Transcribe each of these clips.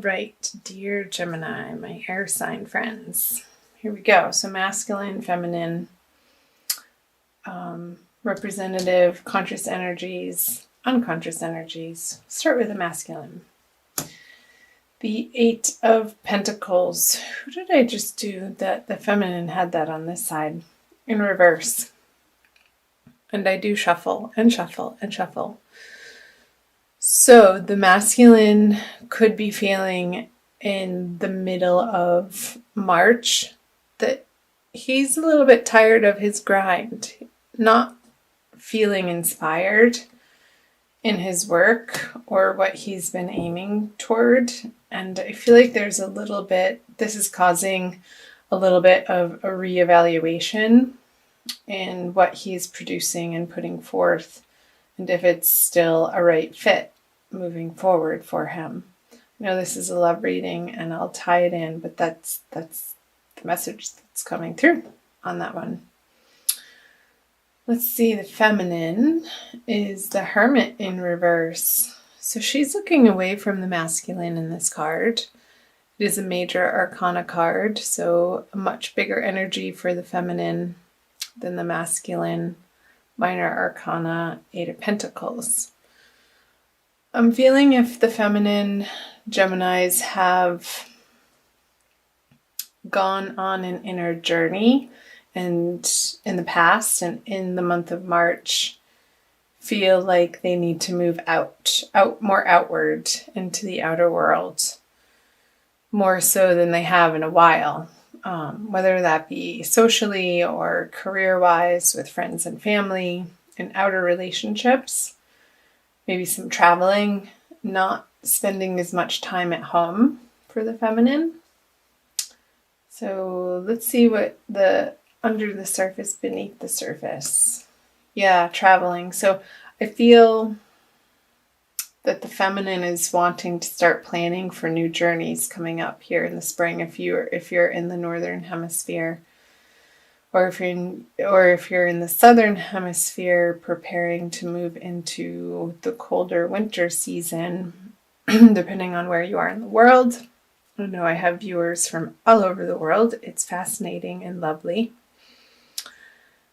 right, dear Gemini, my air sign friends. Here we go. So masculine, feminine, representative, conscious energies, unconscious energies. Start with the masculine. The Eight of Pentacles. Who did I just do that? The feminine had that on this side in reverse. And I do shuffle and shuffle and shuffle. So the masculine could be feeling in the middle of March that he's a little bit tired of his grind, not feeling inspired in his work or what he's been aiming toward. And I feel like there's a little bit, this is causing a little bit of a reevaluation in what he's producing and putting forth, and if it's still a right fit moving forward for him. I know this is a love reading and I'll tie it in, but that's the message that's coming through on that one. Let's see, the feminine is the Hermit in reverse. So she's looking away from the masculine in this card. It is a major arcana card, so a much bigger energy for the feminine than the masculine. Minor arcana, Eight of Pentacles. I'm feeling if the feminine Geminis have gone on an inner journey and in the past and in the month of March feel like they need to move out more outward into the outer world, more so than they have in a while, whether that be socially or career-wise with friends and family, in outer relationships, maybe some traveling, not spending as much time at home for the feminine. So let's see what the under the surface, beneath the surface. Yeah, traveling. So I feel that the feminine is wanting to start planning for new journeys coming up here in the spring. If you're in the northern hemisphere, or if you're in the southern hemisphere, preparing to move into the colder winter season, depending on where you are in the world. I know I have viewers from all over the world. It's fascinating and lovely.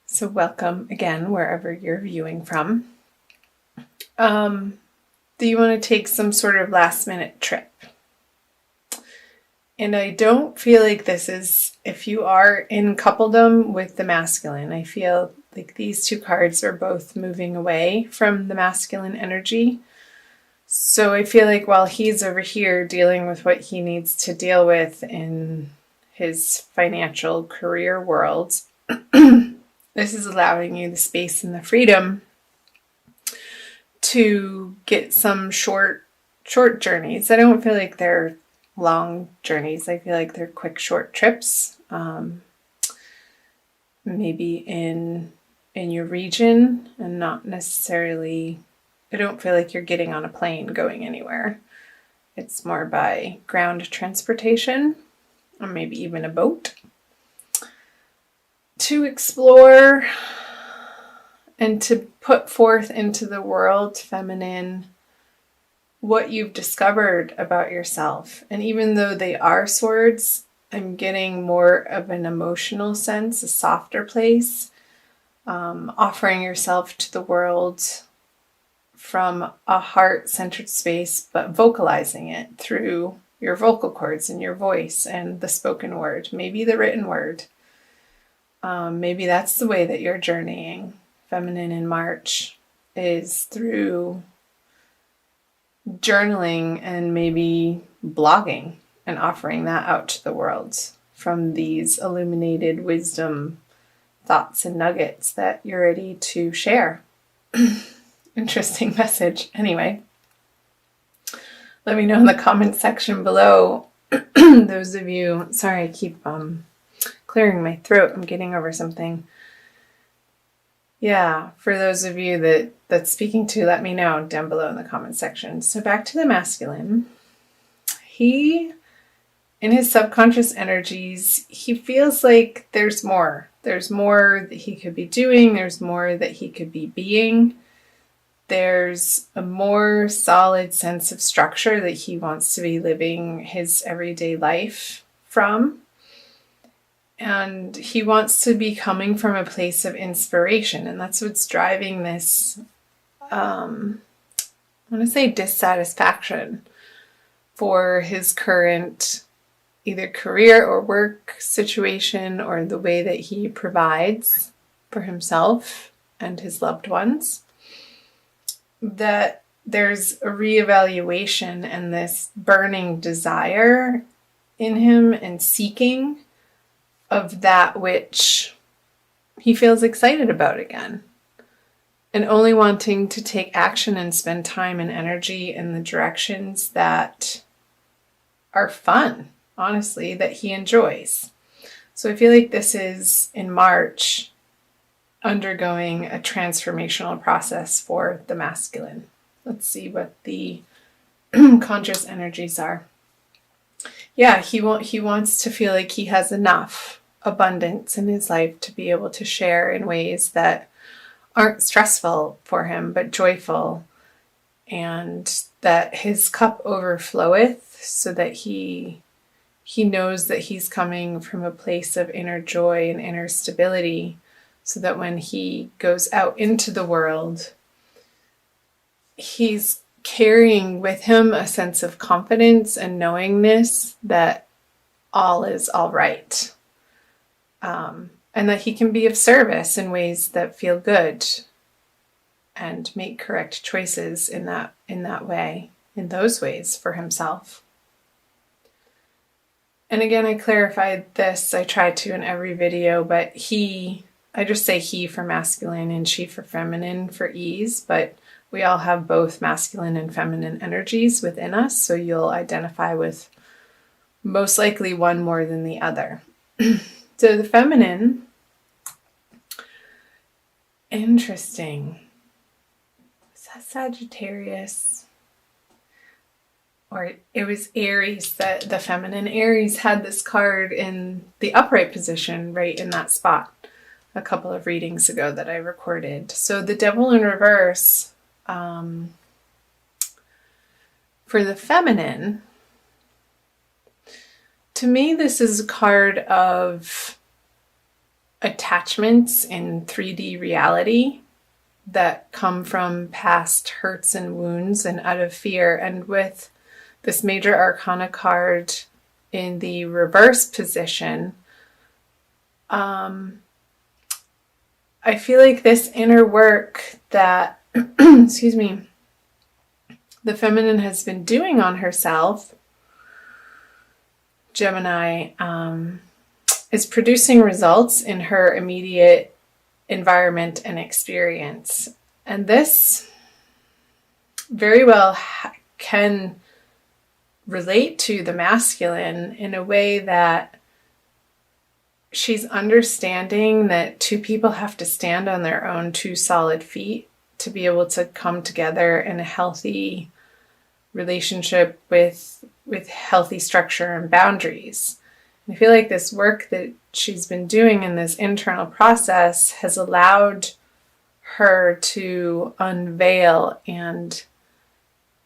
So welcome again, wherever you're viewing from. Do you want to take some sort of last minute trip? And I don't feel like this is, if you are in coupledom with the masculine, I feel like these two cards are both moving away from the masculine energy. So I feel like while he's over here dealing with what he needs to deal with in his financial career world, this is allowing you the space and the freedom to get some short journeys. I don't feel like they're long journeys. I feel like they're quick, short trips. Maybe in your region, and not necessarily, I don't feel like you're getting on a plane going anywhere. It's more by ground transportation, or maybe even a boat, to explore and to put forth into the world, feminine, what you've discovered about yourself. And even though they are swords, I'm getting more of an emotional sense, a softer place, offering yourself to the world from a heart-centered space, but vocalizing it through your vocal cords and your voice and the spoken word, maybe the written word. Maybe that's the way that you're journeying. Feminine in March is through journaling and maybe blogging and offering that out to the world from these illuminated wisdom thoughts and nuggets that you're ready to share. Interesting message. Anyway, let me know in the comment section below. Those of you, sorry, I keep clearing my throat. I'm getting over something. Yeah, for those of you that's speaking to, let me know down below in the comment section. So back to the masculine. He, in his subconscious energies, he feels like there's more. There's more that he could be doing. There's more that he could be being. there's a more solid sense of structure that he wants to be living his everyday life from. And he wants to be coming from a place of inspiration. And that's what's driving this, I want to say, dissatisfaction for his current either career or work situation, or the way that he provides for himself and his loved ones. That there's a reevaluation and this burning desire in him and seeking of that which he feels excited about again, and only wanting to take action and spend time and energy in the directions that are fun, honestly, that he enjoys. So I feel like this is, in March, undergoing a transformational process for the masculine. Let's see what the conscious energies are. Yeah, he wants to feel like he has enough abundance in his life to be able to share in ways that aren't stressful for him, but joyful, and that his cup overfloweth, so that he knows that he's coming from a place of inner joy and inner stability, so that when he goes out into the world, he's carrying with him a sense of confidence and knowingness that all is all right. And that he can be of service in ways that feel good and make correct choices in that way, in those ways for himself. And again, I clarified this, I try to in every video, but I just say he for masculine and she for feminine for ease, but we all have both masculine and feminine energies within us, so you'll identify with most likely one more than the other. So the feminine, interesting. Is that Sagittarius? Or it was Aries, that the feminine Aries had this card in the upright position, right in that spot, a couple of readings ago that I recorded. So the Devil in reverse, for the feminine, to me, this is a card of attachments in 3D reality that come from past hurts and wounds and out of fear. And with this major arcana card in the reverse position, I feel like this inner work that, excuse me, the feminine has been doing on herself, Gemini, is producing results in her immediate environment and experience. And this very well can relate to the masculine in a way that she's understanding that two people have to stand on their own two solid feet to be able to come together in a healthy relationship with healthy structure and boundaries. I feel like this work that she's been doing in this internal process has allowed her to unveil and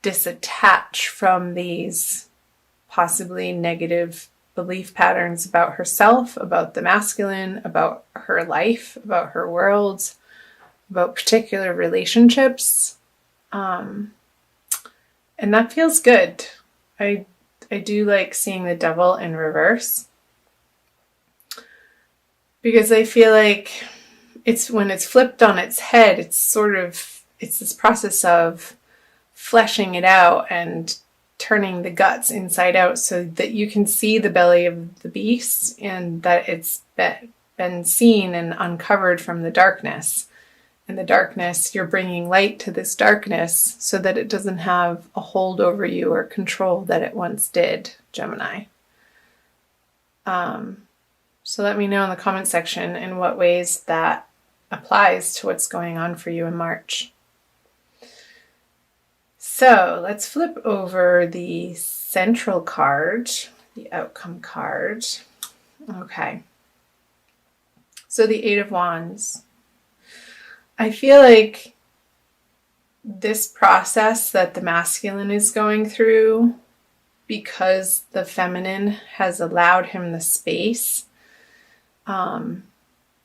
disattach from these possibly negative belief patterns about herself, about the masculine, about her life, about her world, about particular relationships. And that feels good. I do like seeing the Devil in reverse, because I feel like it's when it's flipped on its head, it's this process of fleshing it out and turning the guts inside out so that you can see the belly of the beast and that it's been seen and uncovered from the darkness. In the darkness, you're bringing light to this darkness so that it doesn't have a hold over you or control that it once did, Gemini. So let me know in the comment section in what ways that applies to what's going on for you in March. So let's flip over the central card, the outcome card. Okay. So the Eight of Wands. I feel like this process that the masculine is going through, because the feminine has allowed him the space and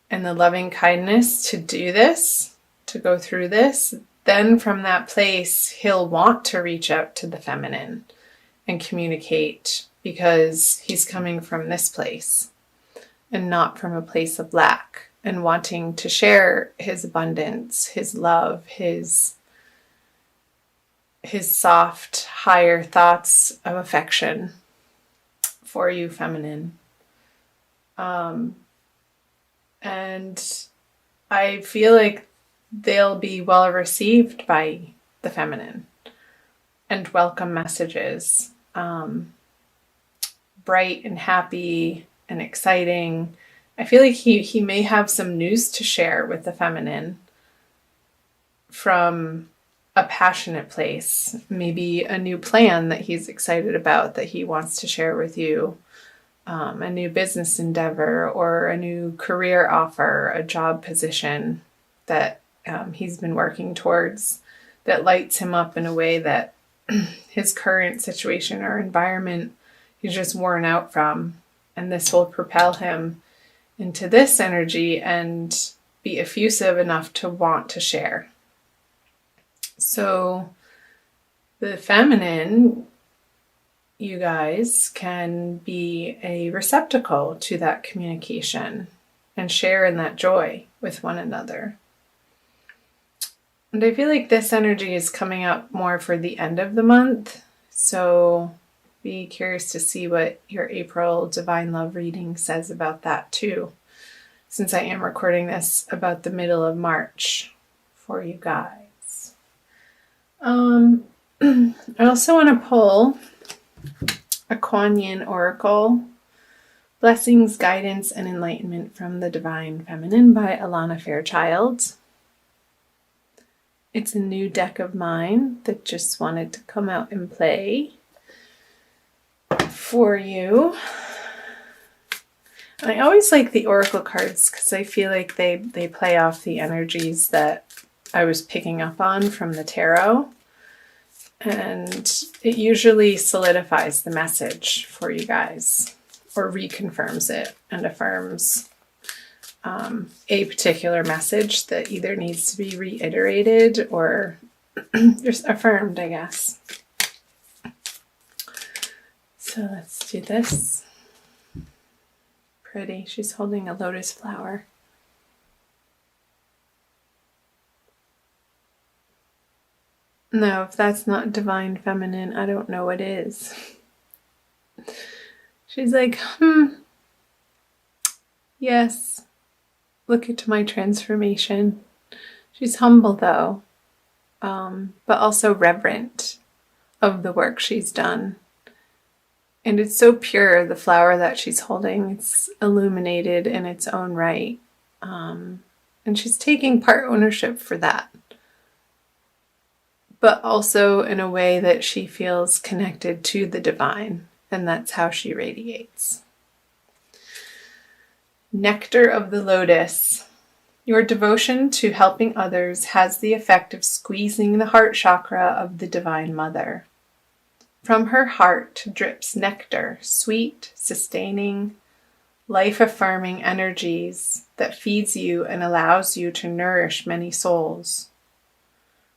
the loving kindness to do this, to go through this, then from that place, he'll want to reach out to the feminine and communicate, because he's coming from this place and not from a place of lack, and wanting to share his abundance, his love, his soft, higher thoughts of affection for you, feminine. And I feel like they'll be well received by the feminine, and welcome messages, bright and happy and exciting. I feel like he may have some news to share with the feminine from a passionate place, maybe a new plan that he's excited about that he wants to share with you, a new business endeavor or a new career offer, a job position that he's been working towards, that lights him up in a way that his current situation or environment he's just worn out from. And this will propel him into this energy and be effusive enough to want to share. So the feminine, you guys, can be a receptacle to that communication and share in that joy with one another. And I feel like this energy is coming up more for the end of the month. So be curious to see what your April Divine Love reading says about that too, since I am recording this about the middle of March for you guys. I also want to pull a Kuan Yin Oracle, Blessings, Guidance, and Enlightenment from the Divine Feminine by Alana Fairchild. It's a new deck of mine that just wanted to come out and play for you. And I always like the Oracle cards because I feel like they play off the energies that I was picking up on from the tarot. And it usually solidifies the message for you guys, or reconfirms it and affirms a particular message that either needs to be reiterated or just affirmed, I guess. So let's do this. Pretty. She's holding a lotus flower. No, if that's not divine feminine, I don't know what is. She's like, yes, look at my transformation. She's humble though, but also reverent of the work she's done. And it's so pure, the flower that she's holding. It's illuminated in its own right. And she's taking part ownership for that. But also in a way that she feels connected to the divine. And that's how she radiates. Nectar of the Lotus. Your devotion to helping others has the effect of squeezing the heart chakra of the Divine Mother. From her heart drips nectar, sweet, sustaining, life-affirming energies that feeds you and allows you to nourish many souls.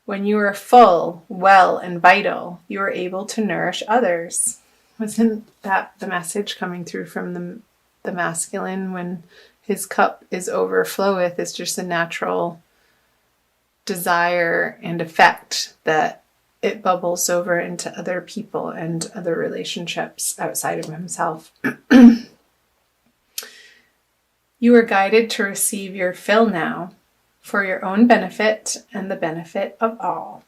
When you are full, well, and vital, you are able to nourish others. Wasn't that the message coming through from the masculine when his cup is overfloweth? It's just a natural desire and effect that it bubbles over into other people and other relationships outside of himself. You are guided to receive your fill now for your own benefit and the benefit of all.